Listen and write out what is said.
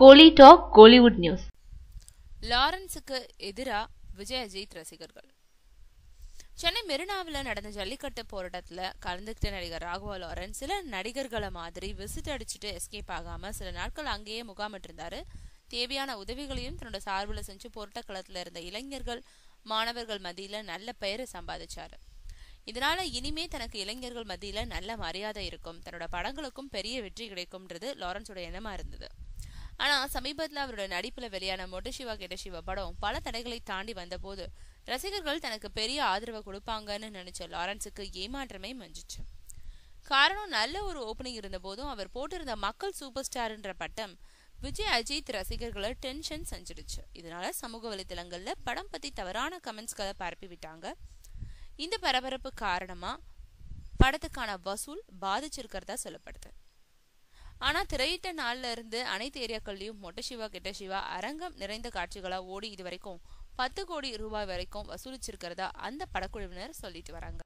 கோலி talk Kollywood news. லாரன்ஸுக்கு எதிரா விஜய் அஜித் ரசிகர்கள். சென்னை மெரினாவில் நடந்த ஜல்லிக்கட்டு போராட்டத்துல கலந்துகிட்ட நடிகர் ராகவா லாரன்ஸ் சில நடிகர்களை மாதிரி விசிட் அடிச்சுட்டு எஸ்கேப் ஆகாம சில நாட்கள் அங்கேயே முகாமிட்டு இருந்தாரு. தேவையான உதவிகளையும் தன்னோட சார்பில் செஞ்சு போராட்ட களத்துல இருந்த இளைஞர்கள் மாணவர்கள் மத்தியில நல்ல பெயரை சம்பாதிச்சாரு. இதனால இனிமே தனக்கு இளைஞர்கள் மத்தியில நல்ல மரியாதை இருக்கும், தன்னோட படங்களுக்கும் பெரிய வெற்றி கிடைக்கும்ன்றது லாரன்ஸோட எண்ணமா இருந்தது. ஆனா சமீபத்துல அவரோட நடிப்புல வெளியான மொட்டு சிவா கெட்ட சிவா படம் பல தடைகளை தாண்டி வந்த போது ரசிகர்கள் தனக்கு பெரிய ஆதரவை கொடுப்பாங்கன்னு நினைச்ச லாரன்ஸுக்கு ஏமாற்றமே மஞ்சிச்சு. காரணம், நல்ல ஒரு ஓப்பனிங் இருந்த போதும் அவர் போட்டிருந்த மக்கள் சூப்பர் ஸ்டார்ன்ற பட்டம் விஜய் அஜித் ரசிகர்களை டென்ஷன் செஞ்சிடுச்சு. இதனால சமூக வலைதளங்கள்ல படம் பத்தி தவறான கமெண்ட்ஸ்களை பரப்பி விட்டாங்க. இந்த பரபரப்பு காரணமா படத்துக்கான வசூல் பாதிச்சிருக்கிறதா சொல்லப்படுது. ஆனா திரையிட்ட நாள்ல இருந்து அனைத்து ஏரியாக்கள்லயும் மொட்டு சிவா கெட்ட சிவா அரங்கம் நிறைந்த காட்சிகளா ஓடி இது வரைக்கும் 10 கோடி ரூபாய் வரைக்கும் வசூலிச்சிருக்கிறதா அந்த படக்குழுவினர் சொல்லிட்டு வராங்க.